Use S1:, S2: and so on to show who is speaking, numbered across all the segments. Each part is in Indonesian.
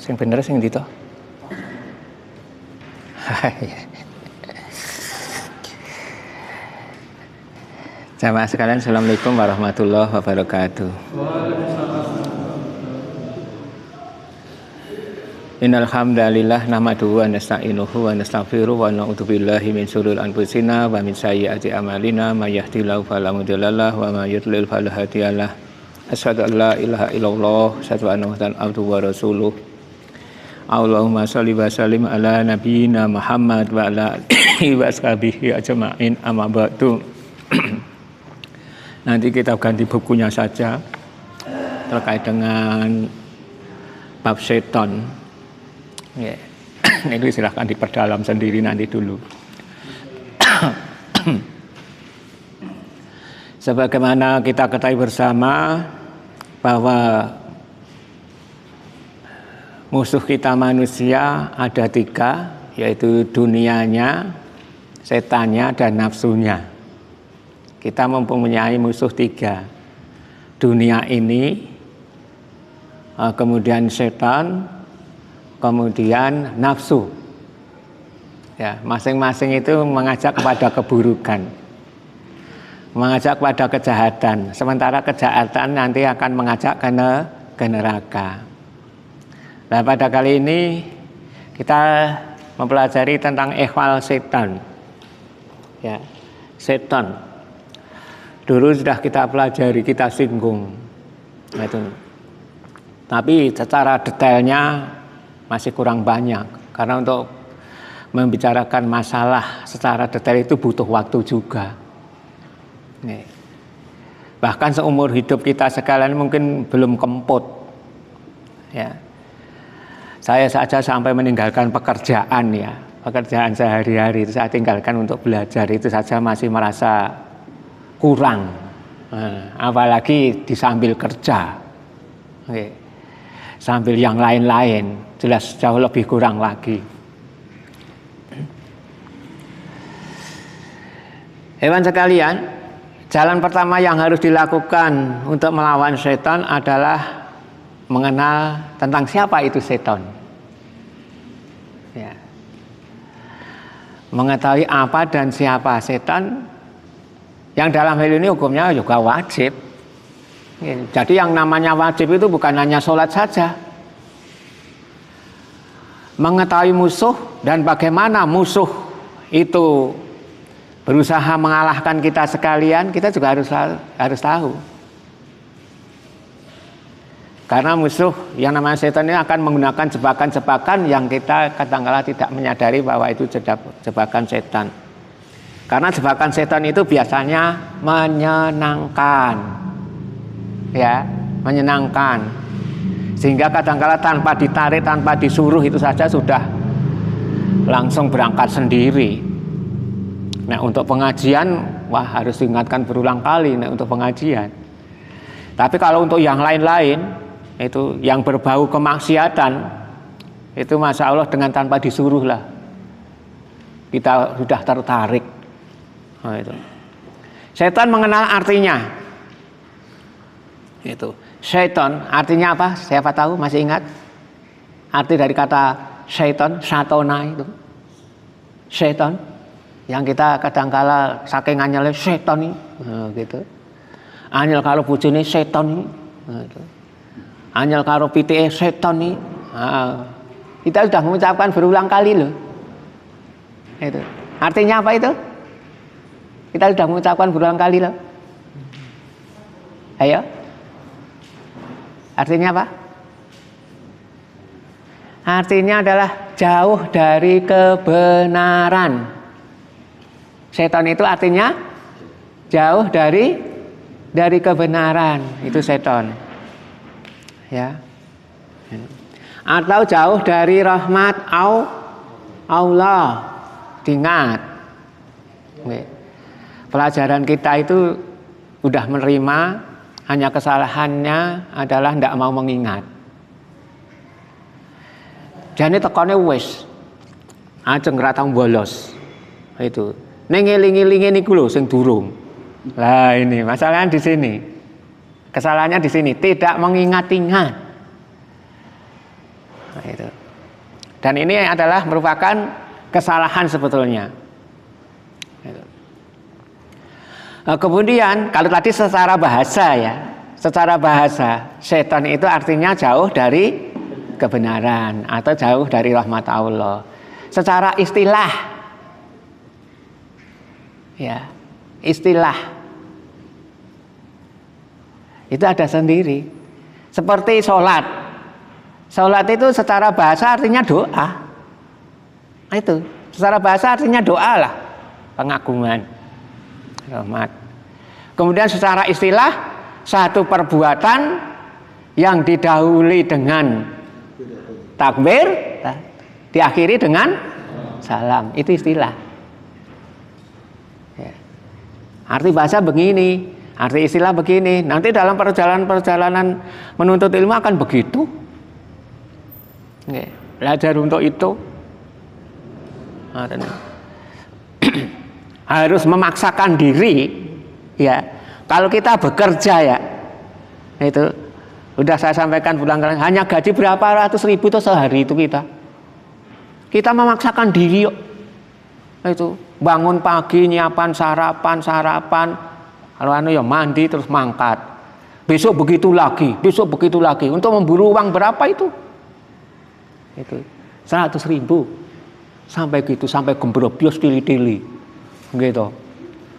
S1: Sing bener sing ndi to? Jamaah sekalian, assalamualaikum warahmatullahi wabarakatuh. Innal hamdalillah nahmaduhu wa nasta'inuhu wa nastaghfiruh wa na'udzu billahi min syururi anfusina wa min sayyiati a'malina may yahdihillahu fala mudhillalah wa may yudlil fala hadiyalah. Asyhadu an la ilaha illallah wa asyhadu anna muhammadan abduhu wa rasuluh. Allahumma shalli wa sallim ala nabiyyina Muhammad wa ala alihi wa sahbihi ajma'in, amma ba'du. Nanti kita ganti bukunya saja terkait dengan bab setan. Ya. Itu silahkan diperdalam sendiri nanti dulu. Sebagaimana kita ketahui bersama bahwa musuh kita manusia ada 3, yaitu dunianya, setannya, dan nafsunya. Kita mempunyai musuh 3, dunia ini, kemudian setan, kemudian nafsu. Ya, masing-masing itu mengajak kepada keburukan, mengajak kepada kejahatan. Sementara kejahatan nanti akan mengajak ke neraka. Nah, pada kali ini kita mempelajari tentang ehwal setan. Ya, setan. Dulu sudah kita pelajari, kita singgung. Itu. Tapi secara detailnya masih kurang banyak, karena untuk membicarakan masalah secara detail itu butuh waktu juga. Nih. Bahkan seumur hidup kita sekalian mungkin belum kemput. Ya. Saya saja sampai meninggalkan pekerjaan, ya, pekerjaan sehari-hari itu saya tinggalkan untuk belajar, itu saja masih merasa kurang. Apalagi disambil kerja. Oke. Sambil yang lain-lain, jelas jauh lebih kurang lagi. Hewan sekalian, jalan pertama yang harus dilakukan untuk melawan setan adalah mengenal tentang siapa itu setan. Ya. Mengetahui apa dan siapa setan, yang dalam hal ini hukumnya juga wajib. Jadi yang namanya wajib itu bukan hanya sholat saja. Mengetahui musuh dan bagaimana musuh itu berusaha mengalahkan kita sekalian, kita juga harus tahu. Karena musuh yang namanya setan ini akan menggunakan jebakan-jebakan yang kita kadang-kala tidak menyadari bahwa itu jebakan setan. Karena jebakan setan itu biasanya menyenangkan. Ya, menyenangkan, sehingga kadang-kala tanpa ditarik, tanpa disuruh itu saja sudah langsung berangkat sendiri. Nah, untuk pengajian, wah, harus diingatkan berulang kali. Nah, untuk pengajian. Tapi kalau untuk yang lain-lain, itu yang berbau kemaksiatan, itu masya Allah dengan tanpa disuruh lah kita sudah tertarik. Nah, itu. Setan mengenal artinya. Itu syaitan artinya apa? Siapa tahu, masih ingat arti dari kata syaitan? Satona itu syaitan yang kita kadangkala saking anyele syaitan ini, gitu. Anyel karo bojone syaitan ini, gitu. Anyel karo pitike syaitan ini. Kita sudah mengucapkan berulang kali loh. Itu artinya apa itu? Kita sudah mengucapkan berulang kali loh. Ayo. Artinya apa? Artinya adalah jauh dari kebenaran. Setan itu artinya jauh dari kebenaran. Itu setan. Ya. Atau jauh dari rahmat Allah. Diingat. Pelajaran kita itu sudah menerima. Hanya kesalahannya adalah tidak mau mengingat. Jadi tekone wis, ajeng ratang bolos. Itu. Ning ngeling-elinge niku lho sing durung. Lah ini masalahnya di sini. Kesalahannya di sini, tidak mengingat-ingat. Nah, itu. Dan ini adalah merupakan kesalahan sebetulnya. Nah, kemudian kalau tadi secara bahasa ya, secara bahasa setan itu artinya jauh dari kebenaran atau jauh dari rahmat Allah. Secara istilah, ya, istilah itu ada sendiri. Seperti sholat. Sholat itu secara bahasa artinya doa. Itu secara bahasa artinya doa lah, pengagungan, rahmat. Kemudian secara istilah satu perbuatan yang didahului dengan takbir, diakhiri dengan salam. Itu istilah. Ya. Arti bahasa begini. Arti istilah begini, nanti dalam perjalanan menuntut ilmu akan begitu. Belajar untuk itu. Harus memaksakan diri, ya. Kalau kita bekerja ya, itu udah saya sampaikan bulan-bulan, hanya gaji berapa ratus ribu itu sehari itu kita memaksakan diri yuk. Itu bangun pagi nyiapan sarapan. Kalau ya mandi terus mangkat. Besok begitu lagi untuk memburu uang berapa itu? Itu 100.000 sampai gitu, sampai gembrobios tili-tili. Gitu.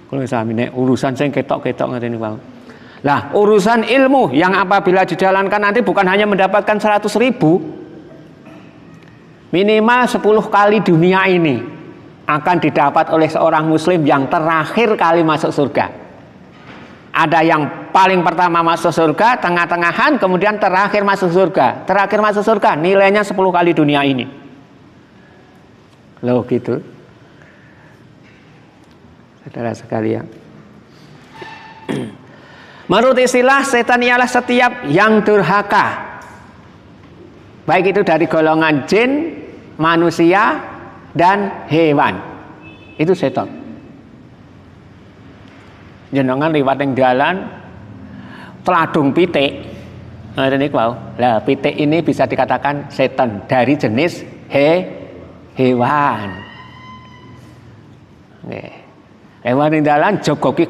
S1: Kalau misalnya urusan saya ketok-ketok ngene Bang. Lah, urusan ilmu yang apabila dijalankan nanti bukan hanya mendapatkan 100.000, minimal 10 kali dunia ini akan didapat oleh seorang muslim yang terakhir kali masuk surga. Ada yang paling pertama masuk surga, tengah-tengahan, kemudian terakhir masuk surga. Terakhir masuk surga nilainya 10 kali dunia ini. Loh gitu. Saudara sekalian. Menurut istilah, setan ialah setiap yang durhaka. Baik itu dari golongan jin, manusia, dan hewan. Itu setan. Jenengan liwat ning dalan teladung pitik. Nah, ini lah pitik ini bisa dikatakan setan dari jenis hewan. Hewan ning dalan jogoki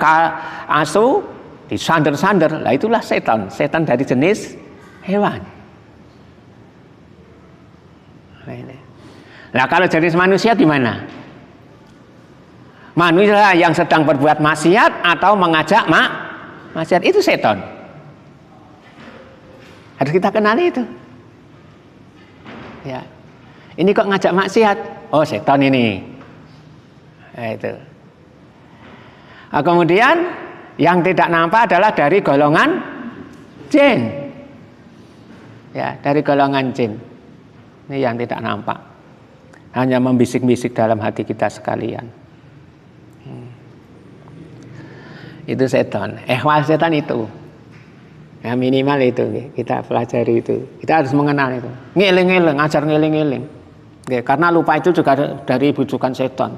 S1: asu disander-sander. Lah itulah setan dari jenis hewan. Nah, kalau jenis manusia gimana? Manusia yang sedang berbuat maksiat atau mengajak maksiat itu setan. Harus kita kenali itu. Ya. Ini kok ngajak maksiat? Oh, setan ini. Nah, itu. Nah, kemudian yang tidak nampak adalah dari golongan jin. Ya, dari golongan jin. Ini yang tidak nampak. Hanya membisik-bisik dalam hati kita sekalian. Itu setan. Ehwal setan itu. Ya, minimal itu kita pelajari itu. Kita harus mengenal itu. Ngeling-ngeling, ajar ngeling-ngeling. Karena lupa itu juga dari bujukan setan.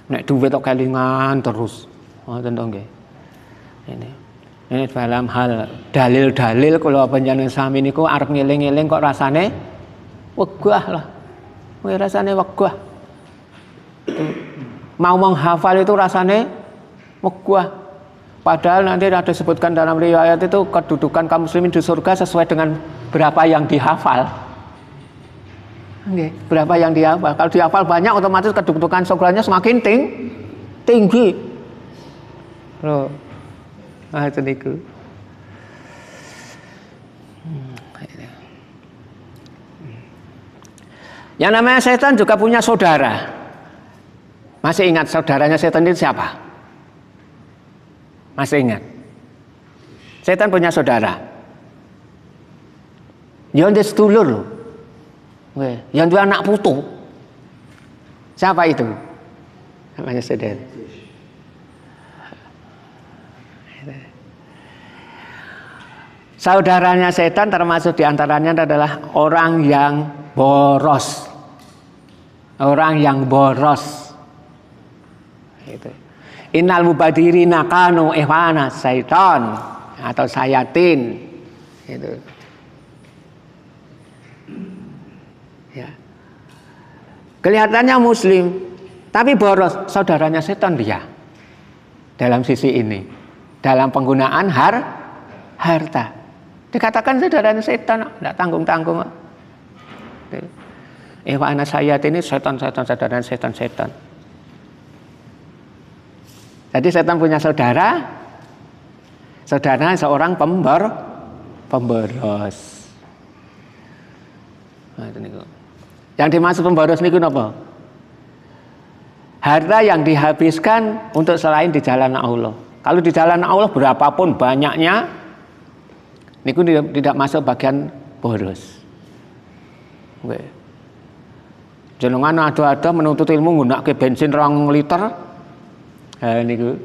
S1: Nek duwe tok kelingan terus. Oh, tentu nggih. Ini dalam hal dalil-dalil kalau panjenengan sami niku arep ngeling-ngeling kok rasane wegah lah. Rasane wegah. Mau menghafal itu rasanya megah. Padahal nanti ada disebutkan dalam riwayat itu kedudukan kaum muslimin di surga sesuai dengan berapa yang dihafal. Berapa yang dihafal. Kalau dihafal banyak otomatis kedudukan surganya semakin tinggi. Loh. Ah itu niku. Yang namanya setan juga punya saudara. Masih ingat saudaranya setan itu siapa? Masih ingat? Setan punya saudara. Yang dia sedulur. Yang dia anak putu. Siapa itu? Namanya saudara. Saudaranya setan termasuk diantaranya adalah orang yang boros. Orang yang boros. Innal mubadirina kanu ikhwana syaiton atau sayatin itu. Ya. Kelihatannya muslim, tapi boros, saudaranya setan dia. Dalam sisi ini, dalam penggunaan harta. Dikatakan saudaranya setan, tidak tanggung-tanggung. Ikhwana sayatin ini setan-setan, saudaranya setan-setan. Jadi setan punya saudara, saudaranya seorang pemboros. Nah, yang dimaksud pemboros niku napa? Harta yang dihabiskan untuk selain di jalan Allah. Kalau di jalan Allah berapapun banyaknya, niku tidak masuk bagian boros. Oke. Jenengan ada menuntut ilmu nggunakake bensin 2 liter. Niku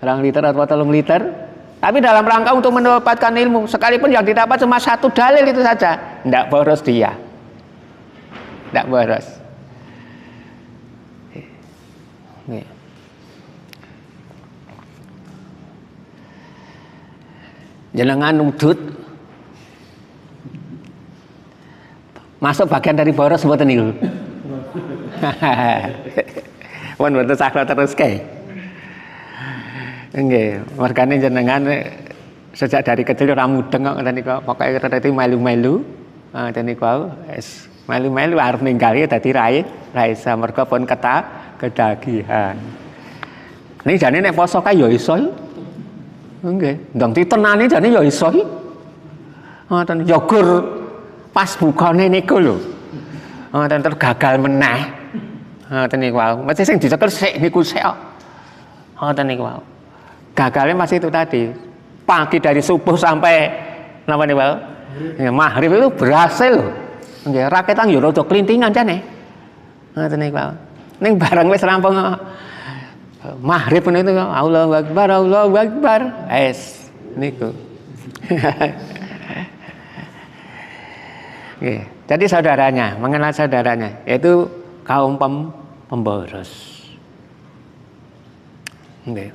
S1: 2 liter atau 3 liter, tapi dalam rangka untuk mendapatkan ilmu, sekalipun yang didapat cuma 1 dalil itu saja, tidak boros dia, tidak boros. Jenengan nudut masuk bagian dari boros mboten niku. Pun betul sakro terus ke. Nggih, mergane jenengan sejak dari kecil ora mudeng kok ngoten niku, pokoke reti melu-melu. Ngoten niku wis melu-melu arep ninggal ya dadi ra isa mergo pun kedagihan. Ning jane nek poso kae ya iso. Nggih, ndang ditenani jane ya iso. Ngoten yogur pas bukane niku lho. Ngoten tergagal meneh. Ngoten niku wae. Mesti sing dicekel sik niku sik kok. Ngoten niku wae. Gagalnya masih itu tadi. Pagi dari subuh sampai napa niku wae? Ya maghrib itu berhasil lho. Nggih, raketan yo rada klintingan jane. Ngoten niku wae. Ning bareng wis rampung maghrib niku Allahu Akbar, Allahu Akbar. Es niku. Nggih. Jadi saudaranya, mengenal saudaranya yaitu kaum pemboros. Okay.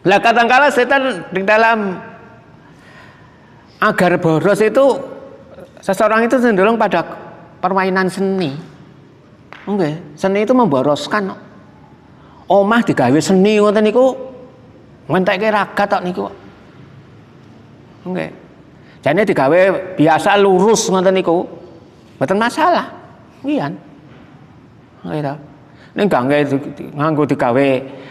S1: Lah kadang-kala setan di dalam agar boros itu seseorang itu cenderung pada permainan seni. Okay. Seni itu memboroskan. Omah digawe seni ngoten niku ngentekke ragat tok niku. Okay. Jane digawe biasa lurus ngoten niku. Mboten masalah. Ngian. Gitu. Ini nganggo digawe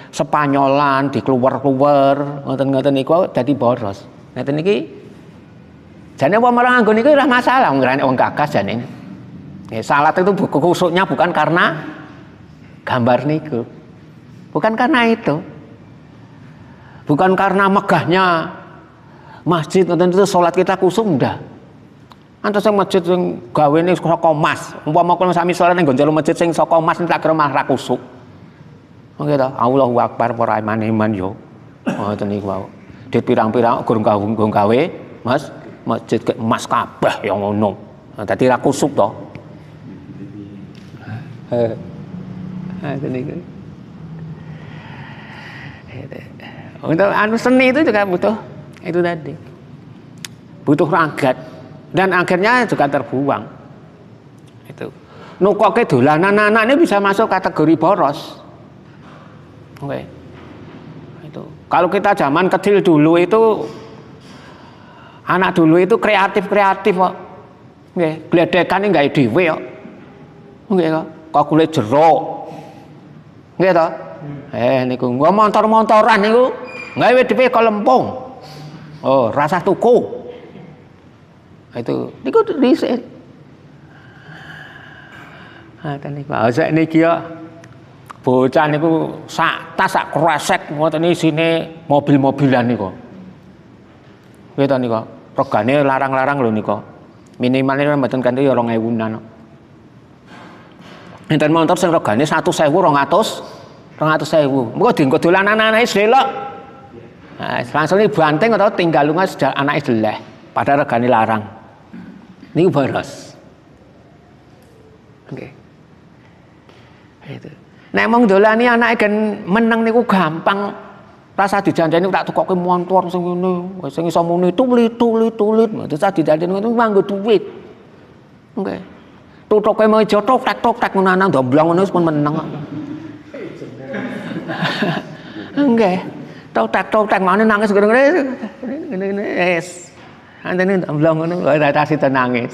S1: Spanyolan, dikeluar-keluar, ngoten-ngoten niku dadi boros. Ngoten niki. Jane wong marang nganggo niku ora masalah, ngrene wong gagas jane. Salat itu kusuknya bukan karena gambar niku. Bukan karena itu. Bukan karena megahnya masjid ngoten itu salat kita kusuk ndak. Antos sing masjid sing gawene saka emas, umpama kowe sami salat ning gonjol masjid sing saka emas tak kira malah kusuk. Ngono ta, Allahu Akbar para iman yo. Ngoten niku wae. Dit pirang-pirang gur gawe Mas masjid ke emas kabeh ya ngono. Dadi ra kusuk to. Ngoten niku. Untuk anu seni itu juga butuh itu tadi. Butuh ragat. Dan akhirnya juga terbuang. Itu. Nukoke dolanan anak ini bisa masuk kategori boros. Oke. Itu. Kalau kita zaman kecil dulu itu anak dulu itu kreatif kok. Nggih, gledekane gawe dhewe kok. Nggih kok. Kok kulit jeruk. Nggih to? Niku nggo motor-motoran niku gawe dhewe kok lempung. Oh, rasa tuku. Itu niku dhisik. Niku sak niki ya bocah niku sak tas sak kresek ngoten isine mobil-mobilan niku. Nggih to niku. Regane larang-larang lho niku. Minimalne mboten kanthi 2000-an. Enten motor sing regane 100.000 200.000. Engko dienggo dolanan anake selok. Nah, langsung dibanting atau tinggal lunga sejak anake jeleh. Padahal regane larang. Ini boros. Oke. Itu. Nek mong dolani anake gen meneng niku gampang. Rasa dijanjeni tak tukoke montor sing ngene, sing iso muni tulit. Terus dijanjeni ngono nganggo duit. Nggih. Tutuke meja tok ngono nang domblong ngono wis pun meneng. Nggih. Tok mane nangis ngene es. Antene domblong ngono rata sida nangis.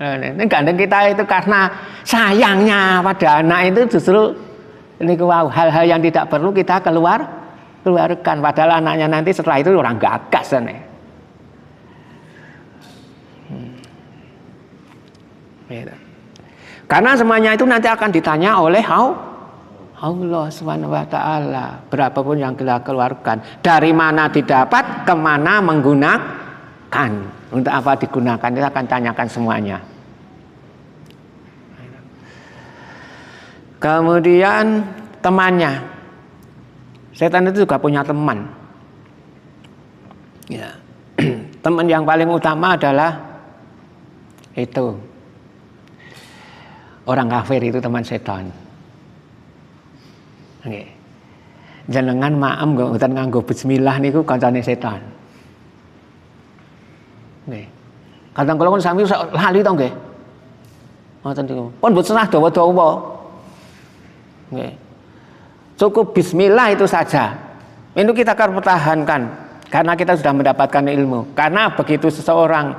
S1: Ini gandeng kita itu karena sayangnya pada anak itu justru ini hal-hal yang tidak perlu kita keluarkan. Padahal anaknya nanti setelah itu orang gagas nih. Karena semuanya itu nanti akan ditanya oleh Allah Subhanahu wa Ta'ala. Berapapun yang kita keluarkan, dari mana didapat, kemana menggunakan, untuk apa digunakan, kita akan tanyakan semuanya. Kemudian temannya, setan itu juga punya teman. Ya. Teman yang paling utama adalah itu orang kafir, itu teman setan. Nggih. Jenengan maem mboten nganggo bismillah niku kancane setan. Nggih. Kadang kula sami lali to nggih. Ngoten niku. Pun mboten serah dawa-dawa. Nggih. Cukup bismillah itu saja. Itu kita akan pertahankan karena kita sudah mendapatkan ilmu. Karena begitu seseorang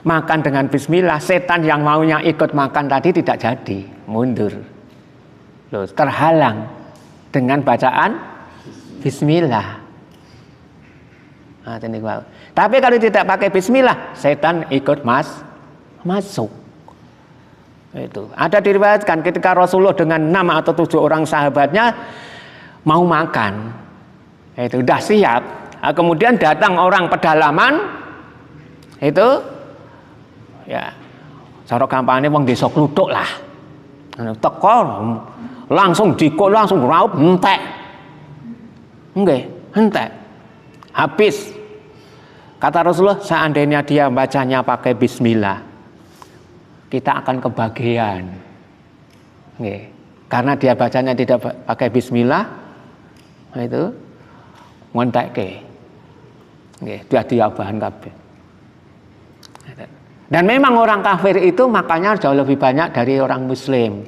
S1: makan dengan bismillah, setan yang maunya ikut makan tadi tidak jadi, mundur. Loh, terhalang dengan bacaan bismillah. Nah, tapi kalau tidak pakai bismillah, setan ikut masuk. Itu ada diriwayatkan ketika Rasulullah dengan 6 atau 7 orang sahabatnya mau makan, itu udah siap. Nah, kemudian datang orang pedalaman, itu ya cara gampangnya wong desa kluthuk lah. Teko langsung dikok langsung raup entek. Nggih, entek. Habis. Kata Rasulullah, seandainya dia bacanya pakai bismillah, kita akan kebahagiaan. Nggih. Karena dia bacanya tidak pakai bismillah, itu ngentekke. Nggih, dadi abahan kabeh. Dan memang orang kafir itu makannya jauh lebih banyak dari orang muslim.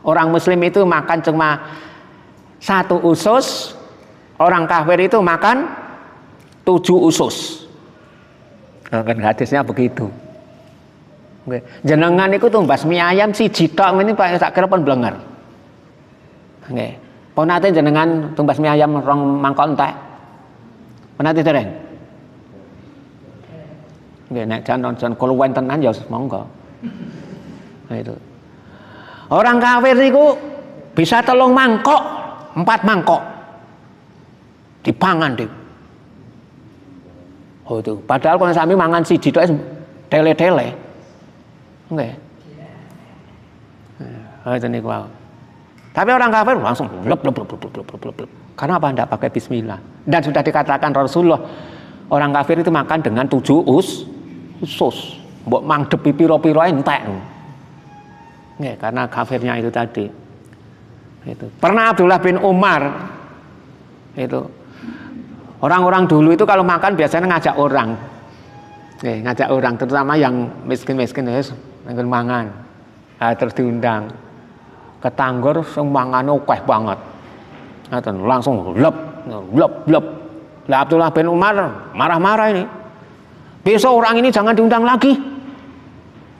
S1: Orang muslim itu makan cuma 1 usus, orang kafir itu makan 7 usus. Kan hadisnya begitu. Oke. Jenengan iku tumbas mie ayam siji tok ini Pak tak kira pun blenger. Nggih. Pun nate jenengan tumbas mie ayam rong mangkok entek. Pun nate dereng. Nggih, nek jan keluwen tenan ya monggo. Nah itu. Orang kafir niku bisa 3 mangkok, 4 mangkok dipangan deh. Oh itu. Padahal kalau sami mangan siji tok tele-tele. Nggih. Oh itu niku. Tapi orang kafir langsung blep. Karena apa? Tidak pakai bismillah. Dan sudah dikatakan Rasulullah, orang kafir itu makan dengan 7 usus. Mbok mangdepi pira-pira entek. Nggih, karena kafirnya itu tadi. Itu. Pernah Abdullah bin Umar itu orang-orang dulu itu kalau makan biasanya ngajak orang. Nggih, ngajak orang terutama yang miskin-miskin wis nggon mangan. Ah terus diundang. Ketanggor sing mangane akeh banget. Ngoten, langsung lep. Lah Abdullah bin Umar marah-marah ini. Besok orang ini jangan diundang lagi.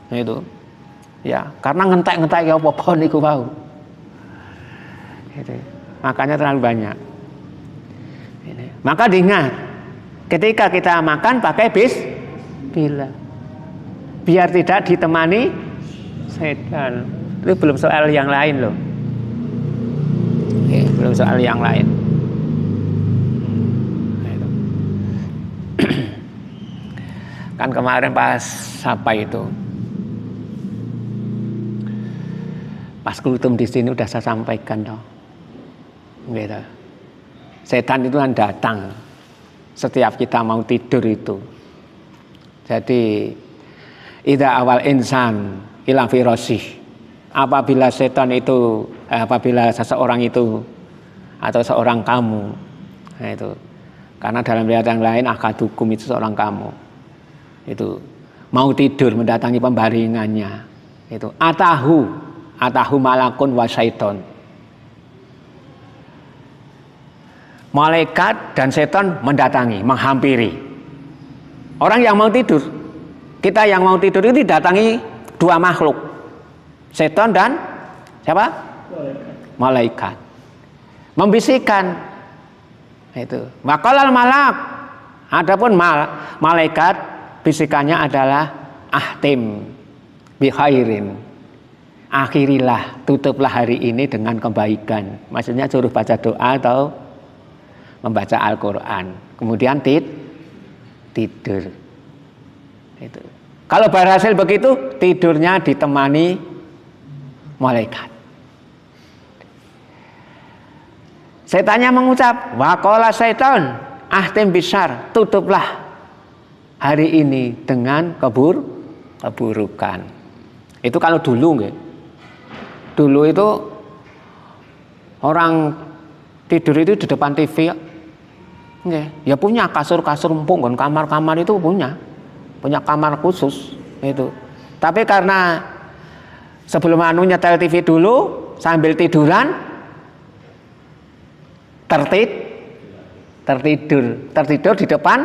S1: Nah, itu. Ya, karena ngentek-ngentek ya apa-apa niku wau. Gitu. Makanya terlalu banyak. Ini. Maka diingat, ketika kita makan pakai bismillah. Biar tidak ditemani setan. Itu belum soal yang lain loh. Oke, belum soal yang lain. Kan kemarin pas apa itu? Pas kultum di sini udah saya sampaikan toh. Gitu. Setan itu kan datang setiap kita mau tidur itu. Jadi idza awal insan ila firasih. apabila seseorang itu atau seorang kamu, nah itu, karena dalam riwayat yang lain akadukum itu seorang kamu, itu mau tidur mendatangi pembaringannya, itu atahu malakun wa syaiton, malaikat dan setan mendatangi, menghampiri orang yang mau tidur. Kita yang mau tidur itu didatangi dua makhluk, setan dan siapa? Malaikat. Membisikkan itu. Maqalal malak. Adapun malaikat bisikannya adalah ahtim bi khairin. Akhirilah, tutuplah hari ini dengan kebaikan. Maksudnya suruh baca doa atau membaca Al-Qur'an. Kemudian tidur. Itu. Kalau berhasil begitu, tidurnya ditemani malaikat. Setannya mengucap, waqala syaiton ahtim bisar, tutuplah hari ini dengan keburukan. Itu kalau dulu nggih. Dulu itu orang tidur itu di depan TV. Nggih, ya punya kasur-kasur empuk kan, kamar-kamar itu punya kamar khusus itu. Tapi karena sebelum nyetel TV dulu sambil tiduran tertidur di depan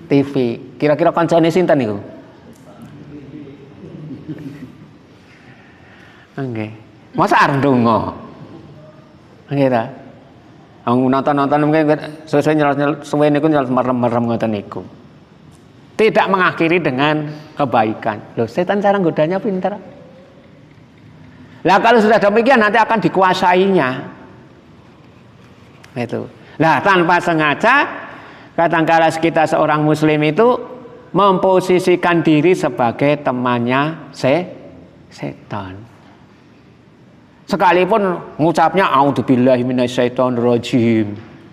S1: TV. Kira-kira kancane sinten niku? Nggih. Masa arep ndonga. Nggih ta? Nonton mungkin sesuai suwe niku merem-merem ngoten niku. Tidak mengakhiri dengan kebaikan. Loh, setan cara godanya pintar. Lah kalau sudah demikian nanti akan dikuasainya. Itu. Lah tanpa sengaja kadang-kala kita seorang muslim itu memposisikan diri sebagai temannya setan. Sekalipun ngucapnya a'udzubillahi minasyaitonirrajim.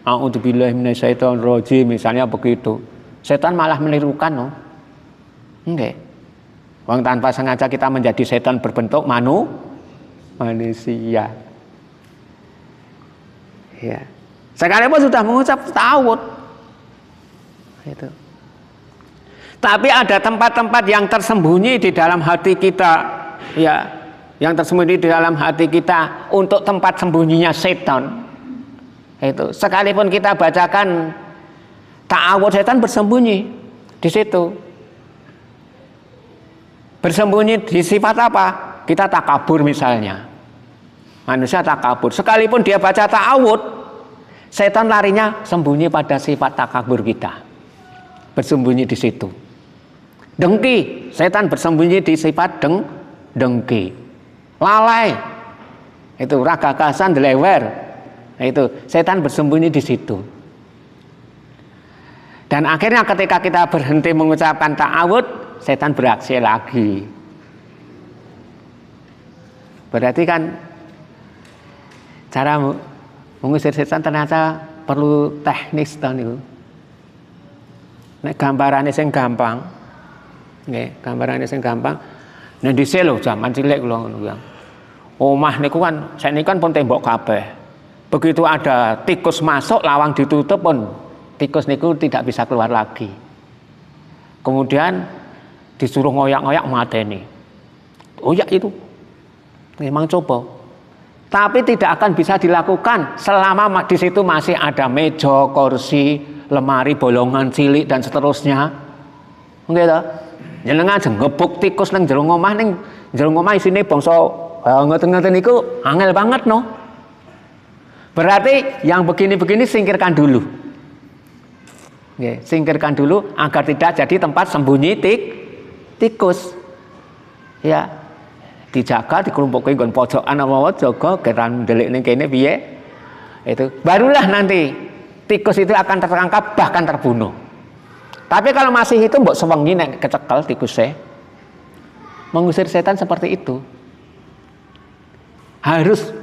S1: A'udzubillahi minasyaitonirrajim misalnya begitu. Setan malah menirukan, no? Enggak. Wong tanpa sengaja kita menjadi setan berbentuk manusia. Ya. Sekalipun sudah mengucap ta'awud. Itu. Tapi ada tempat-tempat yang tersembunyi di dalam hati kita, ya, yang tersembunyi di dalam hati kita untuk tempat sembunyinya setan. Itu. Sekalipun kita bacakan ta'awud, setan bersembunyi di situ. Bersembunyi di sifat apa? Kita takabur misalnya. Manusia takabur. Sekalipun dia baca ta'awud, setan larinya sembunyi pada sifat takabur kita. Bersembunyi di situ. Dengki, setan bersembunyi di sifat dengki. Lalai, itu ragakasan, delewer, itu setan bersembunyi di situ. Dan akhirnya ketika kita berhenti mengucapkan ta'awud, setan beraksi lagi. Berarti kan cara mengusir setan ternyata perlu teknis to niku. Nek gambarane sing gampang. Nggih, gambarane sing gampang. Nek dhisik lho jaman cilik kula ngono ya. Omah niku kan sakniki kan pun tembok kabeh. Begitu ada tikus masuk, lawang ditutup pun tikus niku tidak bisa keluar lagi. Kemudian disuruh ngoyak-ngoyak mateni. Oyak itu memang coba. Tapi tidak akan bisa dilakukan selama di situ masih ada meja, kursi, lemari, bolongan cilik dan seterusnya. Nggih ta? Jenengan ajeng ngebuk tikus nang jero omah, ning jero omah isine bangsa ngoten-ngoten niku angel banget no. Berarti yang begini-begini singkirkan dulu. Singkirkan dulu agar tidak jadi tempat sembunyi tikus. Ya, dijaga, dikelumpuki nggon pojokan apa jaga geran ndelik ning kene piye. Itu barulah nanti tikus itu akan tertangkap bahkan terbunuh. Tapi kalau masih itu mbok sewengi nek kecekel tikusnya. Mengusir setan seperti itu. Harus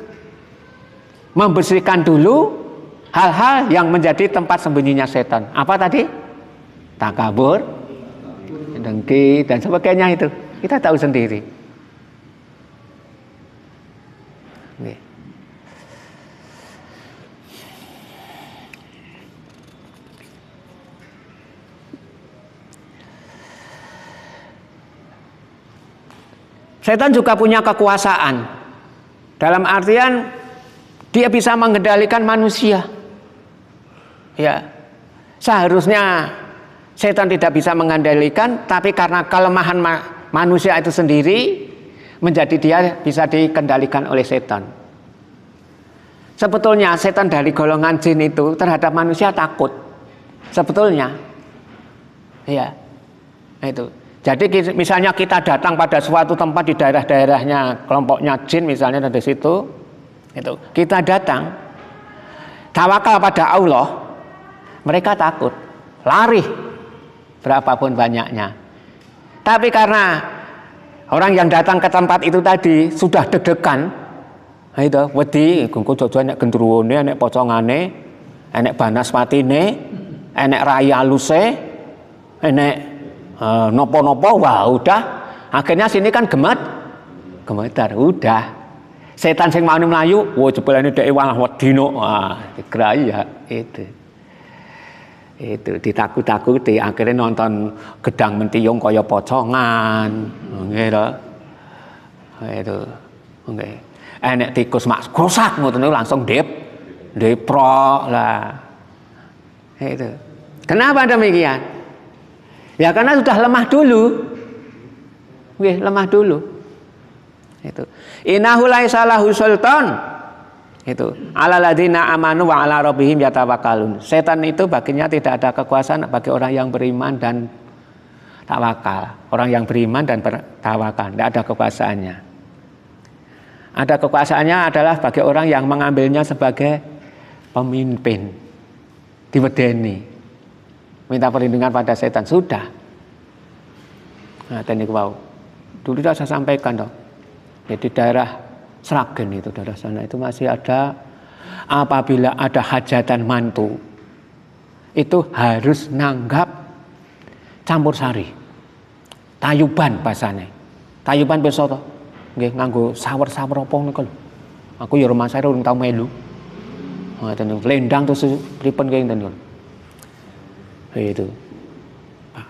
S1: membersihkan dulu hal-hal yang menjadi tempat sembunyinya setan. Apa tadi? Takabur, dengki dan sebagainya itu. Kita tahu sendiri. Setan juga punya kekuasaan. Dalam artian dia bisa mengendalikan manusia. Ya. Seharusnya setan tidak bisa mengendalikan, tapi karena kelemahan manusia itu sendiri menjadi dia bisa dikendalikan oleh setan. Sebetulnya setan dari golongan jin itu terhadap manusia takut. Sebetulnya. Ya. Itu. Jadi misalnya kita datang pada suatu tempat di daerah-daerahnya kelompoknya jin misalnya dari situ, itu kita datang tawakal pada Allah, mereka takut, lari berapapun banyaknya. Tapi karena orang yang datang ke tempat itu tadi sudah deg-degan, itu wedi, gengko jojo enek gendruwone, enek pocongane, enek banaspatine, enek rai aluse, enek nopo-nopo, wah udah akhirnya sini kan gemetar, udah setan sing mau melayu, wah jebulane dhek walah wedino, wah digerai ya itu ditakut-takuti, akhirnya nonton gedang mentiyung kaya pocongan, gitu, itu, oke, enek tikus mak gosak ngoten langsung deprok lah, itu, kenapa demikian? Ya karena sudah lemah dulu. Lemah dulu. Itu. Innahu laisa lahu sultan. Itu. Alal ladzina amanu wa ala rabbihim yatawakkalun. Setan itu baginya tidak ada kekuasaan bagi orang yang beriman dan tawakal. Orang yang beriman dan bertawakal, tidak ada kekuasaannya. Ada kekuasaannya adalah bagi orang yang mengambilnya sebagai pemimpin. Diwedeni. Minta perlindungan pada setan sudah. Nah, teknik wow. Dulu sudah saya sampaikan dong. Di daerah Sragen itu, daerah sana itu masih ada, apabila ada hajatan mantu, itu harus nanggap campur sari. Tayuban bahasane. Tayuban besok toh. Nggih nganggo sawer-sawer apa niku lho. Aku ya rumah saya urung tau melu. Nah, tenan lendang terus pripun kaya ngene. Itu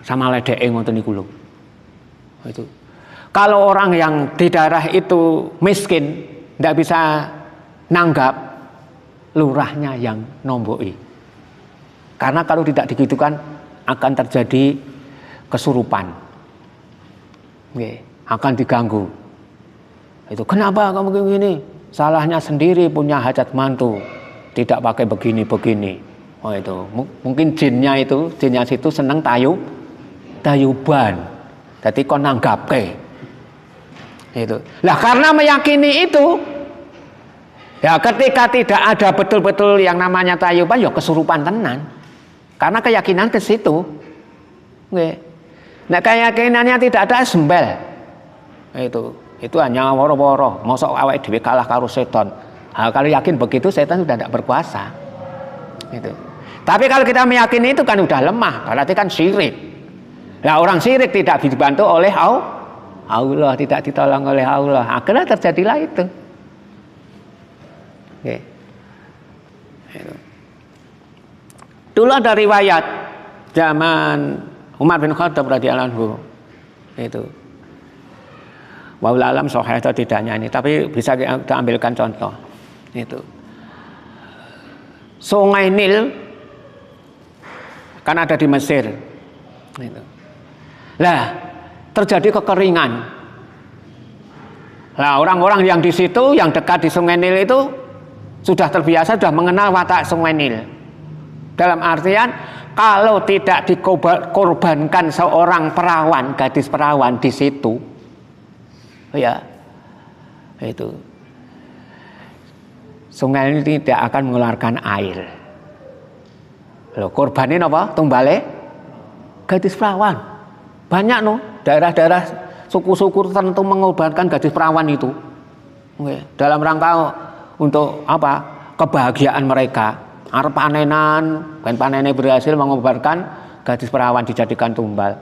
S1: sama ledeke ngoten niku lho. Itu kalau orang yang di daerah itu miskin tidak bisa nanggap, lurahnya yang nomboi, karena kalau tidak digitukan akan terjadi kesurupan, akan diganggu. Itu kenapa kamu begini? Salahnya sendiri, punya hajat mantu, tidak pakai begini-begini. Oh itu mungkin jinnya situ seneng tayuban, jadi kon nanggapke itu. Lah karena meyakini itu, ya ketika tidak ada betul-betul yang namanya tayuban, ya kesurupan tenan, karena keyakinan ke situ. Nah keyakinannya tidak ada sembel, itu hanya woro-woro, mosok awake dhewe kalah karo setan. Nah, kalau yakin begitu setan sudah tidak berkuasa. Itu. Tapi kalau kita meyakini itu kan udah lemah, berarti kan syirik. Nah orang syirik tidak dibantu oleh Allah, tidak ditolong oleh Allah. Akhirnya terjadilah itu. Oke. Dulu ada riwayat zaman Umar bin Khattab radhiyallahu anhu. Itu. Wallahu alam sahih atau tidaknya ini, tapi bisa kita ambilkan contoh. Itu. Sungai Nil kan ada di Mesir. Lah, terjadi kekeringan. Lah, orang-orang yang di situ, yang dekat di Sungai Nil itu sudah terbiasa, sudah mengenal watak Sungai Nil. Dalam artian, kalau tidak dikorbankan seorang perawan, gadis perawan di situ, ya, itu sungai ini tidak akan mengeluarkan air. Loh, korbanin apa? Tumbale gadis perawan. Banyak daerah-daerah suku-suku tertentu mengorbankan gadis perawan itu. Dalam rangka untuk apa? Kebahagiaan mereka. Arep panenan, ben panennya berhasil mengorbankan gadis perawan dijadikan tumbal.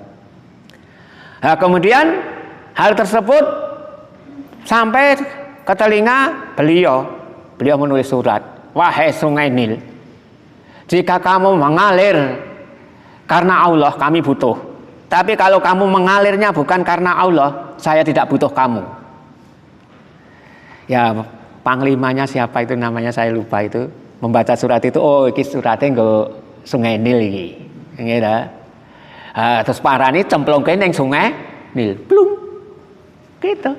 S1: Nah, kemudian hal tersebut sampai ke telinga beliau menulis surat, wahai Sungai Nil, jika kamu mengalir karena Allah, kami butuh. Tapi kalau kamu mengalirnya bukan karena Allah, saya tidak butuh kamu. Ya panglimanya siapa itu namanya saya lupa itu, membaca surat itu, oh iki suratnya nggo Sungai Nil iki. Nggih. Terus parani cemplungke ning Sungai Nil. Plung. Gitu.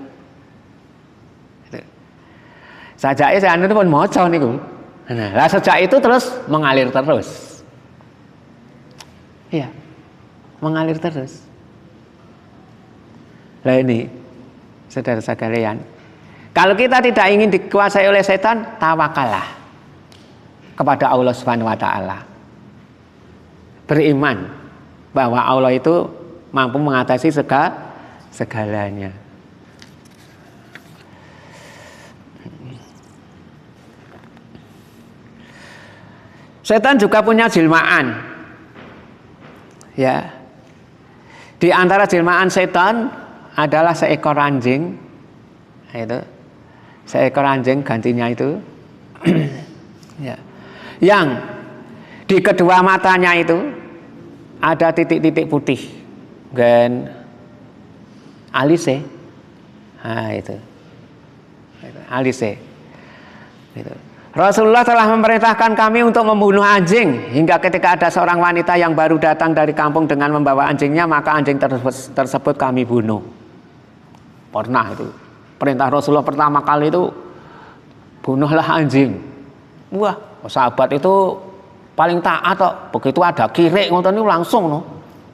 S1: Sajake saya anu pun maca niku. Nah, lah sejak itu terus mengalir terus. Iya. Mengalir terus. Lah ini saudara sekalian, kalau kita tidak ingin dikuasai oleh setan, tawakallah kepada Allah Subhanahu wa taala. Beriman bahwa Allah itu mampu mengatasi segalanya. Setan juga punya jelmaan. Ya. Di antara jelmaan setan adalah seekor anjing. Itu. Seekor anjing gantinya itu. Ya. Yang di kedua matanya itu ada titik-titik putih. Dan alise. Nah, itu. Alise. Itu. Rasulullah telah memerintahkan kami untuk membunuh anjing, hingga ketika ada seorang wanita yang baru datang dari kampung dengan membawa anjingnya, maka anjing tersebut kami bunuh. Pernah itu. Perintah Rasulullah pertama kali itu, bunuhlah anjing. Wah, sahabat itu paling taat kok. Begitu ada kirik ngoten niku langsung no.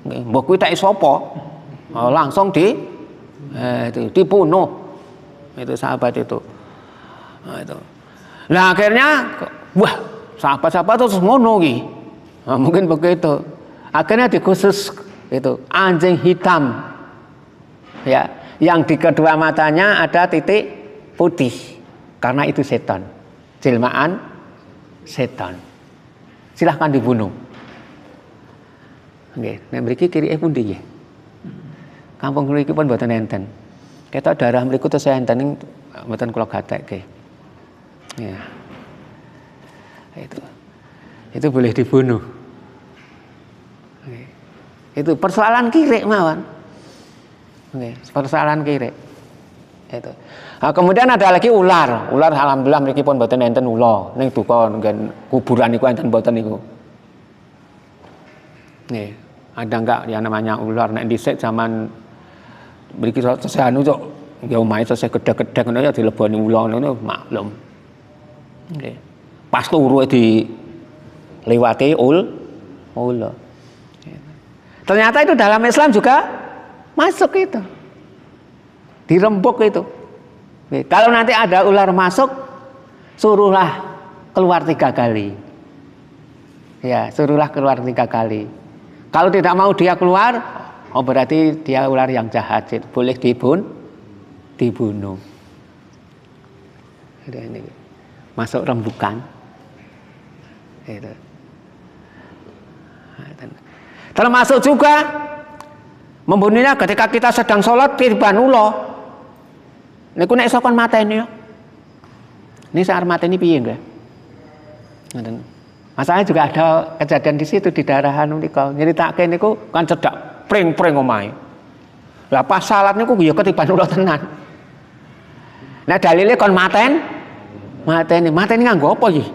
S1: Mbok kuwi tak sapa? Langsung dibunuh. Itu sahabat itu. Nah, itu. Nah akhirnya, wah sahabat-sahabat terus ngono ki. Nah, mungkin begitu. Akhirnya dikhusus itu anjing hitam, ya, yang di kedua matanya ada titik putih, karena itu setan, jelmaan setan. Silahkan dibunuh. Nggih, nek mriki kirike pundi nggih? Kampung mriki pun mboten enten. Ketok daerah mriku terus enten ning mboten kula gatekke. Ya. Itu boleh dibunuh. Oke. Itu persoalan kirik mawon. Oke, persoalan kirik. Itu. Nah, kemudian ada lagi ular. Ular alhamdulillah mriki pun mboten enten ula. Ning duka nggen kuburan niku enten mboten niku. Nih, ada enggak yang namanya ular nek dhisik zaman mriki sesanu cok ya omahe seseh gedhe-gedhe ngono ya dileboni ula ngono maklum. Okay. Pas turu dilewati ula. Ternyata itu dalam Islam juga masuk itu, dirembuk itu. Okay. Kalau nanti ada ular masuk, suruhlah keluar 3 kali. Ya, suruhlah keluar 3 kali. Kalau tidak mau dia keluar, oh berarti dia ular yang jahat, boleh dibunuh. Ada ini. Masuk rembukan. Itu. Termasuk juga membunuhnya ketika kita sedang sholat tiban ula. Niku nek iso kon mateni yo. Ini saat mateni piye nggih? Ngoten. Masalahnya juga ada kejadian di situ di daerah anu niku. Nyeritake niku kan cedak pring-pring omahe. Lah pas salat niku ya ketiban ula tenan. Nah dalile kon mateni nganggo apa iki?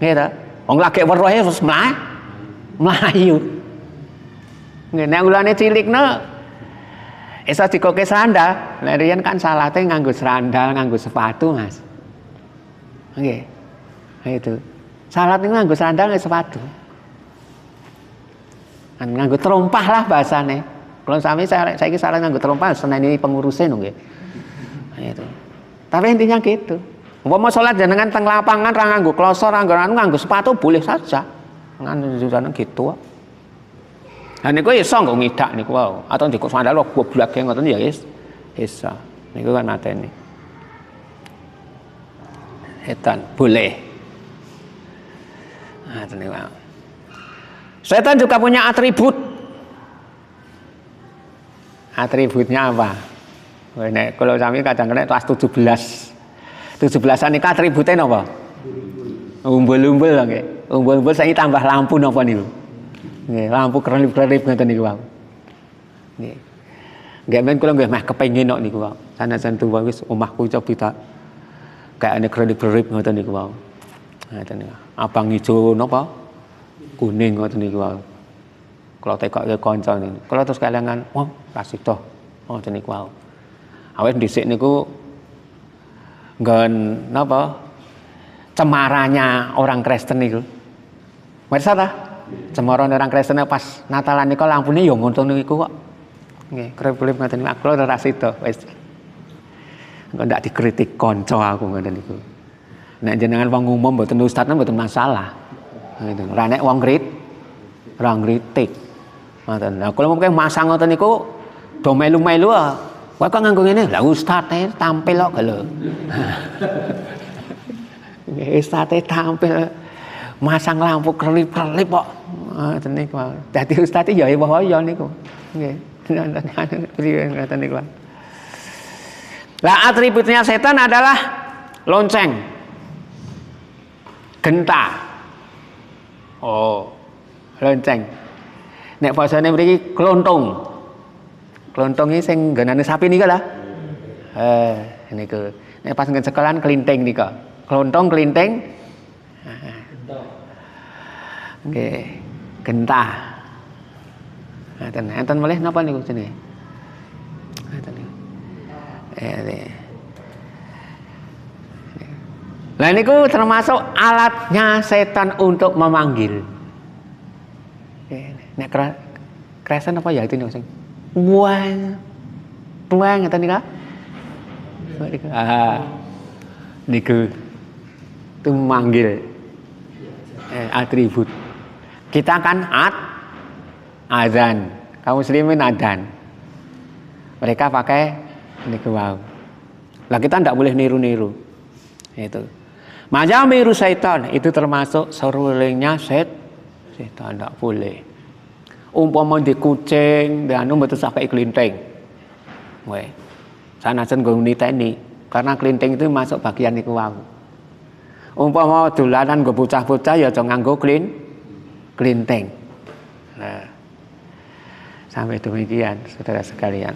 S1: Nggih ta? Wong lagi weruhe terus mlayu. Nggih, nek ulane cilikna iso dikoke sandal. Nek riyen kan salate nganggo sandal, nganggo sepatu, Mas. Nggih. Itu. Salat niku nganggo sandal nganggo sepatu. Kan nganggo terompah lah bahasane. Kalau sami saiki salat nganggo terompah seneni pengurusé nggih. Itu. Tapi intinya gitu. Umpama salat jenengan teng lapangan ra nganggo kloso, ra nganggo sepatu boleh saja. Ngene gitu. Lah niku iso nggo ngidak niku wae. Atau ndikok sandal goblake ngoten ya wis. Iso. Niku kan mateni. Setan boleh. Nah, niku. Setan juga punya atribut. Atributnya apa? Nek kalau sami kadang-kadang kelas 17. 17-an iki atribute napa? Umbul-umbul nggih. Umbul-umbul saiki tambah lampu napa niku? Nggih, lampu kerlip-kerlip ngoten niku wae. Nggih. Nggih men kula nggih meh kepengin kok niku wae. Sanajan tuwa wis omahku cobi tak kayane grip-grip ngoten niku wae. Ngoten niku. Abang ijo napa? Kuning ngoten niku wae. Kula tekokke kanca niku. Kula terus kelingan, "Wah, ra sida." Ngoten niku wae. Awet dhisik niku nggon napa? Cemarannya orang Kristen niku. Mirsa ta? Cemaran orang Kristen pas Natalan niku lampune ya ngoten niku kok. Nggih, krep-krep ngoten niku. Kula ora sida wis. Engko ndak dikritik kanca aku ngoten niku. Nek jenengan wong umum mboten ustaz mboten masalah. Ngoten. Ora nek wong ora ngritik. Ngoten. Nah, kula mungkin masang ngoten niku do melu-melu kowe kok nganggo ngene? Lah ustaz tampil kok lho. Nggih, ustaz tampil masang lampu kelip-kelip kok. Ngoten niku. Dadi ustaz ya ya niku. Nggih. Ngoten niku. Lah atributnya setan adalah lonceng, genta. Oh, lonceng. Nek basane mriki klonthong. Klonthong iki sing nggonane sapi nika lah. Niku. Nek pas nggen sekolahan klinting nika. Klonthong klinting. Nggih, genta. Enten malih napa niku jenenge? Enten niku. Nah niku termasuk alatnya setan untuk memanggil. Nek Kristen apa ya itu sing buang ngeten nika. Niku itu memanggil atribut. Kita kan azan, kaum muslimin adzan. Mereka pakai niku wau. Lah kita ndak boleh niru-niru. Itu. Majamiru syaitan itu termasuk serulingnya setan ndak boleh. Umpama di kucing dan mboten sampai klinting. Weh. Sanajan nggo niteni karena klinting itu masuk bagian niku wau. Umpama dolanan nggo bocah-bocah ya aja nganggo klinting. Nah. Sampai demikian saudara sekalian.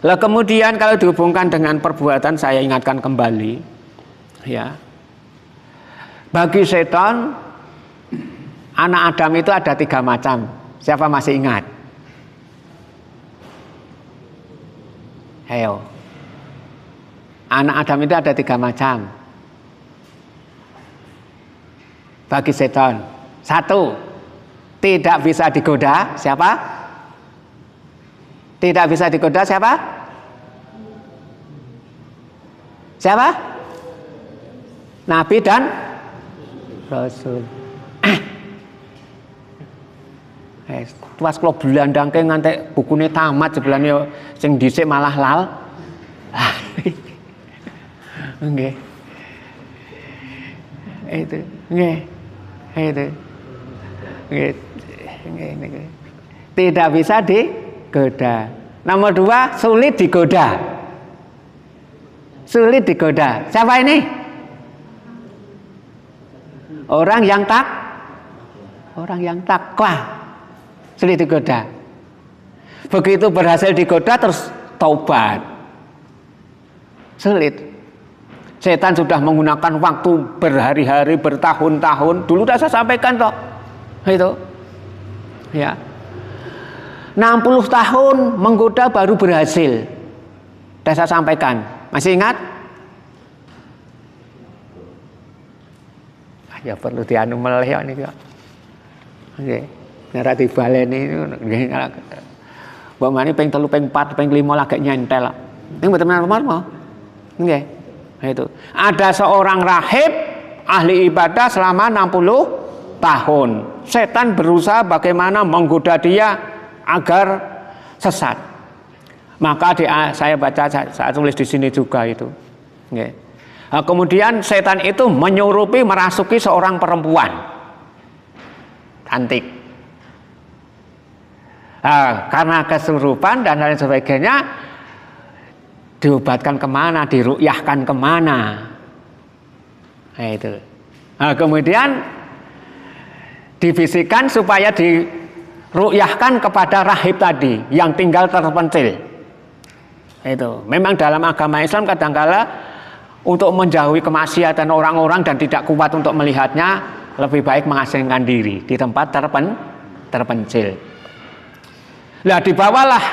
S1: Lah kemudian kalau dihubungkan dengan perbuatan saya ingatkan kembali ya. Bagi setan anak Adam itu ada 3 macam. Siapa masih ingat? Ayo. Anak Adam itu ada 3 macam. Bagi setan. 1, tidak bisa digoda. Siapa? Tidak bisa digoda siapa? Siapa? Nabi dan Rasul. Tuas kalau belandangke ngantek bukune tamat sebelahnya sing dhisik malah lal. Nggih. Itu, nggih. Itu. Nggih. Nggih. Tidak bisa digoda. Nomor 2, sulit digoda. Sulit digoda. Siapa ini? Orang yang takwa. Sulit digoda. Begitu berhasil digoda terus taubat. Sulit. Setan sudah menggunakan waktu berhari-hari, bertahun-tahun. Dulu sudah saya sampaikan toh. Itu. Ya. 60 tahun menggoda baru berhasil. Sudah saya sampaikan. Masih ingat? Ya perlu dianu meleh niku. Nggih. Nek dibaleni nggih. Mbok mani ping 3, ping 4, ping 5 lagi nyentel. Ning mboten apa-apa. Nggih. Itu. Ada seorang rahib ahli ibadah selama 60 tahun. Setan berusaha bagaimana menggoda dia agar sesat. Maka saya baca, saya tulis di sini juga itu. Nggih. Nah, kemudian setan itu menyurupi merasuki seorang perempuan cantik. Nah, karena kesurupan dan lain sebagainya, diobatkan kemana, diruqyahkan kemana. Nah, itu. Nah, kemudian dibisikkan supaya ru'yahkan kepada rahib tadi yang tinggal terpencil. Itu memang dalam agama Islam kadangkala untuk menjauhi kemaksiatan orang-orang dan tidak kuat untuk melihatnya, lebih baik mengasingkan diri di tempat terpencil. Lah dibawalah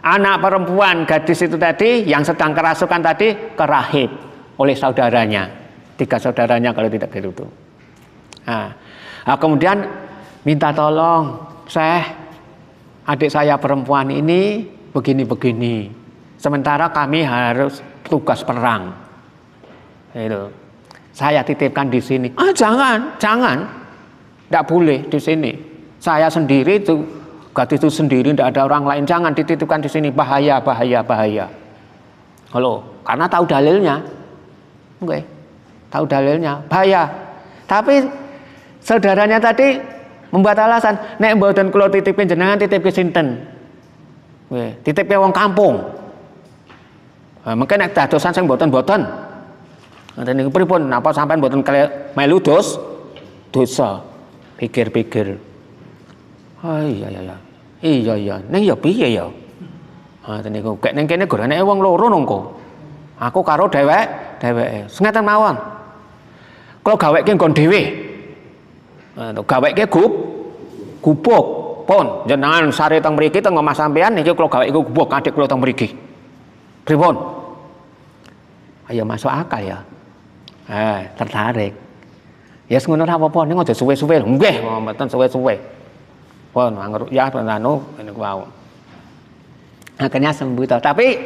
S1: anak perempuan gadis itu tadi yang sedang kerasukan tadi ke rahib oleh saudaranya, 3 saudaranya kalau tidak gitu. Nah, kemudian minta tolong, Syekh, adik saya perempuan ini begini-begini. Sementara kami harus tugas perang. Itu. Saya titipkan di sini. Jangan. Tidak boleh di sini. Saya sendiri itu, gadis itu sendiri, tidak ada orang lain. Jangan dititipkan di sini. Bahaya. Halo, karena tahu dalilnya. Oke. Tahu dalilnya. Bahaya. Tapi saudaranya tadi membuat alasan, nek mboten kula titipin jenengan, titip ke sinten? Nggih, titip ke wong kampung. Mungkin nek dadosan sing mboten-mboten. Ngoten niku pripun? Napa sampean mboten melu dosa? Pikir-pikir. Iya. Ning ya piye ya? Ngoten niku. Kek ning kene gorane wong loro nongko. Aku karo dheweke. Sengeten mawon. Kula gaweke nggon dhewe. Gaweke gubuk. Pun jenengan sare teng mriki teng omah sampean niki kula gaweke gubuk adik kula teng mriki. Pripun? Ayo masuk akal ya. Tertarik. Ya ngono ra apa-apa ning aja suwe-suwe. Nggih, mboten suwe-suwe. Pun angger ya anu niku wau. Akhirnya sembuh toh. Tapi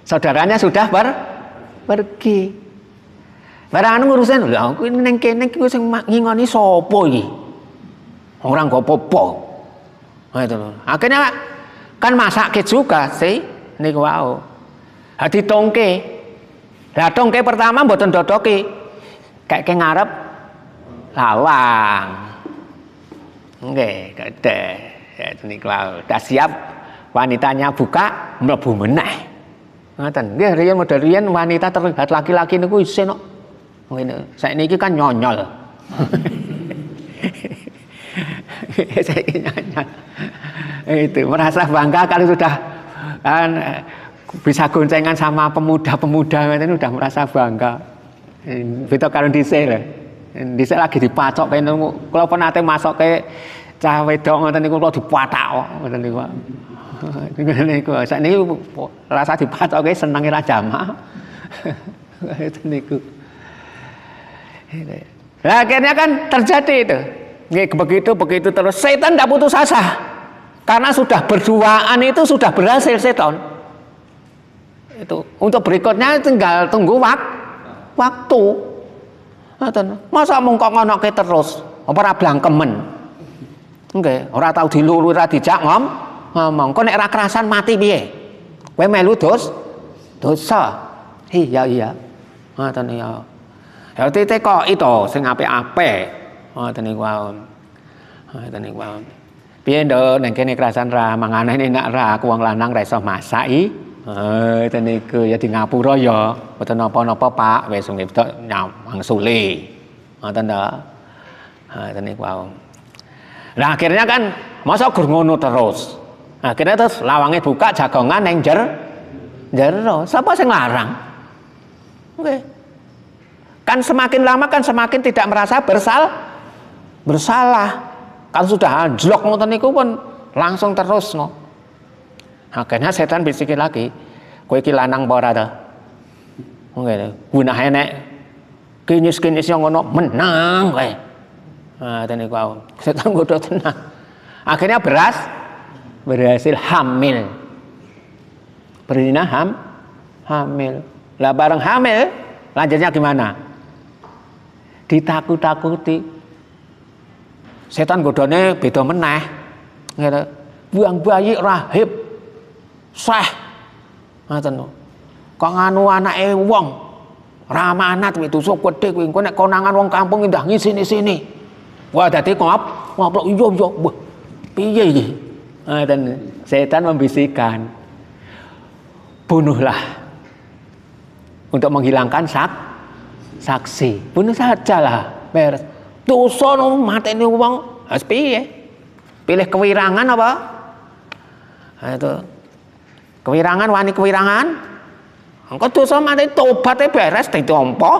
S1: saudaranya sudah pergi. Barang ngurusin lho, aku ning kene iki sing ngingoni sapa iki? Ora nggo apa-apa. Itu lho. Akhirnya kan masake juga sih niku wau. Ditongke. Lah tongke pertama mboten dodoki. Kayak ngarep lawang. Nggih, gede. Ya niku wau. Dah siap wanitanya buka mlebu meneh. Ngoten. Nggih riyen model riyen wanita terlihat laki-laki niku isin kok. Ngene. Saiki kan nyonyol. Saiki nyonyol. Itu merasa bangga kalau sudah kan bisa goncengan sama pemuda-pemuda itu udah merasa bangga. Beda karo dhisik lho. Dhisik lagi dipacok kene kula penate masuk ke cah wedok ngoten niku kula dipathak kok ngoten niku. Niku sakniki rasa dipacoke senenge ra jamaah. Ngoten niku. Nah, akhirnya kan terjadi itu. Begitu terus setan tidak putus asa. Karena sudah berduaan itu sudah berhasil setan. Itu untuk berikutnya tinggal tunggu waktu. Masa mungkok ngonoke terus ora blangkemen. Nggih, ora tau dilulu ora dijak ngomong. Kok nek ra kerasan mati piye? Kowe melu dosa. Iya. Ngoten ya. Ya tete kok itu sing apik-apik. Ngoten niku wae. Ngoten niku wae. Piye nduk nek kene kerasan ra mangane enak ra aku wong lanang ra iso masak iki. Itu niku ya di ngapura ya, mboten napa-napa Pak, wis wedok wangsule. Ngoten ta. Itu niku wae. Lah akhirnya kan masa gur ngono terus. Akhirnya terus lawange buka jagongan ning jero. Sapa sing larang? Oke. Kan semakin lama kan semakin tidak merasa bersalah. Kalau sudah anjlok ngoten niku pun langsung terus no. Akhirnya setan bisikin lagi, kowe iki lanang apa ora ta? Ngono. Gunahe nek kinyis-kinyis yang ngono menang kowe. Ten niku setan godho tenang. Akhirnya berhasil hamil. Berzina hamil. Lah bareng hamil, lanjutnya gimana? Ditakut-takuti. Setan godhone beda meneh. Ngene. Buang bayi rahib. Syekh ngoten lho. Kok nganu anake wong ramanat kuwi tusuk gedhe kuwi engko nek konangan wong kampung indah ngisini-sini. Wah dadi ngoplok iya. Piye iki? Ngoten setan membisikkan. Bunuhlah. Untuk menghilangkan saksi. Bunuh sajalah. Beres. Dosa no mateni wong. Wis piye? Pilih kewirangan apa? Nah, itu. Kewirangan wani kewirangan. Engko dosa mati tobatnya beres ditampa.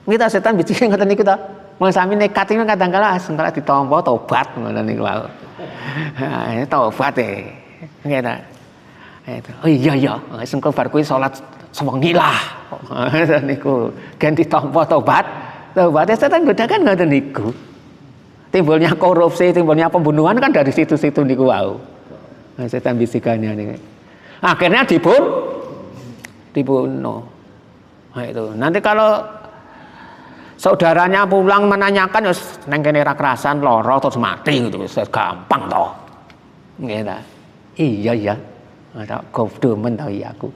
S1: Kita setan bijine ngoten niku ta. Mun sami nekat iki kadang-kala sengkala ditampa tobat ngoten niku wae. Ha, tobat e. Nggih ta. Oh iya, sengko bar kuwi salat sewengi lah. Ngoten niku. Ganti tampa tobat. Tobat setan godakan ngoten niku. Timbulnya korupsi, timbulnya pembunuhan kan dari situ-situ niku wae. Nah, setan bisikannya nih. Akhirnya dibunuh. Nah, itu. Nanti kalau saudaranya pulang menanyakan, neng kene ra kerasan lara terus mati gitu, gampang toh. Nggih ta. Iya. Ada godomen tau iya aku.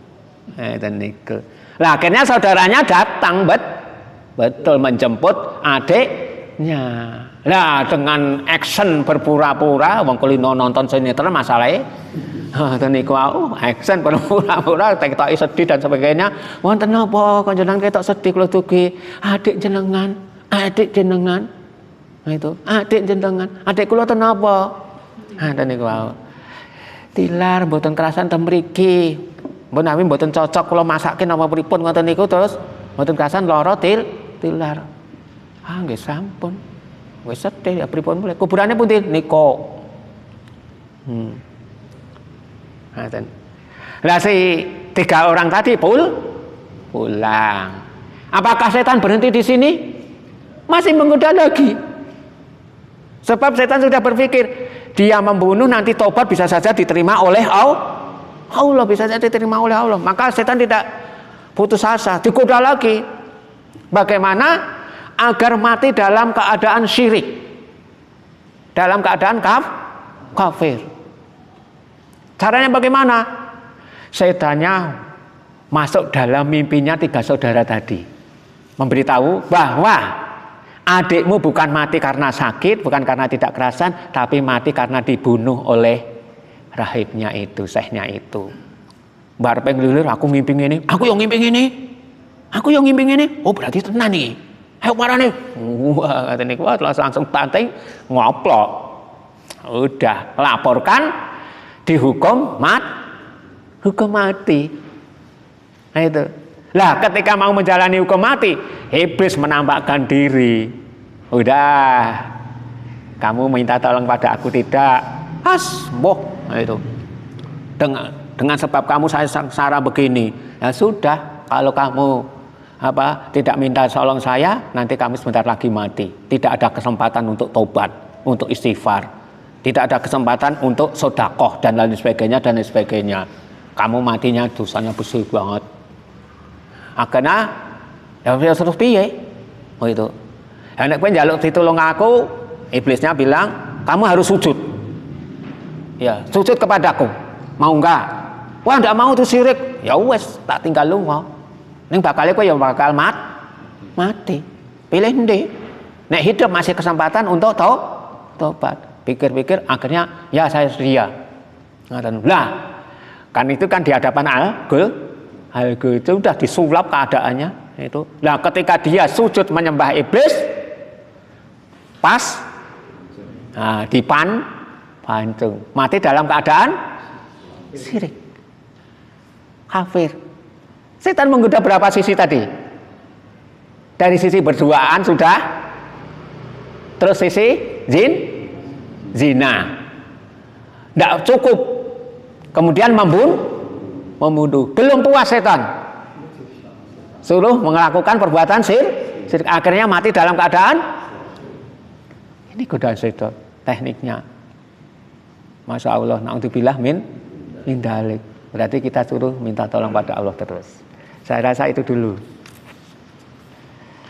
S1: Dan niku. Lah akhirnya saudaranya datang betul menjemput adiknya. Lah dengan action berpura-pura, wong kulino nonton sinetron masalahnya. Dan niku action berpura-pura tektoki sedih dan sebagainya. Wonten napa kanjenengan ketok sedih kula dugi adik jenengan. Nah itu, adik jenengan. Adik kula ten napa? Dan niku tilar mboten kerasan ten mriki. Menawi mboten cocok kula masake napa pripun ngoten niku terus mboten kerasan lara tilar. Nggih sampun. Wis sedih ya pripun mulai. Kuburane pundi niku. Lah si 3 orang tadi pulang. Apakah setan berhenti di sini? Masih menggoda lagi. Sebab setan sudah berpikir dia membunuh nanti tobat bisa saja diterima oleh Allah, bisa saja diterima oleh Allah. Maka setan tidak putus asa, digoda lagi. Bagaimana agar mati dalam keadaan syirik, dalam keadaan kafir. Caranya bagaimana? Setannya masuk dalam mimpinya 3 saudara tadi, memberitahu bahwa adikmu bukan mati karena sakit, bukan karena tidak kerasan, tapi mati karena dibunuh oleh rahibnya itu, syekhnya itu. Bar penglilir aku mimpi ini, aku yang mimpi ini. Oh berarti tenan nih. Ayo marane. Wah, kata niku langsung banting ngoplok. Udah laporkan dihukum mati. Nah itu. Lah ketika mau menjalani hukum mati, iblis menampakkan diri. Udah. Kamu minta tolong pada aku tidak. Nah itu. Dengan sebab kamu saya sengsara begini. Ya sudah, kalau kamu tidak minta tolong saya, nanti kami sebentar lagi mati. Tidak ada kesempatan untuk tobat, untuk istighfar. Tidak ada kesempatan untuk sedekah dan lain sebagainya. Kamu matinya dosanya besar banget. Akhirnya ya terus piye? Oh itu. Nek kowe njaluk ditulung aku, iblisnya bilang, "Kamu harus sujud." Ya, sujud kepadaku. Mau enggak? Wah, enggak mau itu syirik. Ya wes, tak tinggal lunga. Ning bakal kowe ya bakal mati. Pilih ndi? Nek hidup masih kesempatan untuk tobat. Pikir-pikir akhirnya ya saya sedia. Lah, kan itu kan di hadapan Al-Ghul itu sudah disulap keadaannya itu. Lah ketika dia sujud menyembah iblis pas dipancung, mati dalam keadaan syirik. Kafir. Setan menggoda berapa sisi tadi? Dari sisi berduaan sudah, terus sisi zina, tidak cukup, kemudian membunuh, belum puas setan, suruh melakukan perbuatan syirik, akhirnya mati dalam keadaan. Ini godaan setan, tekniknya. Masya Allah, na'udzubillah min dalik. Berarti kita suruh minta tolong pada Allah terus. Saya rasa itu dulu.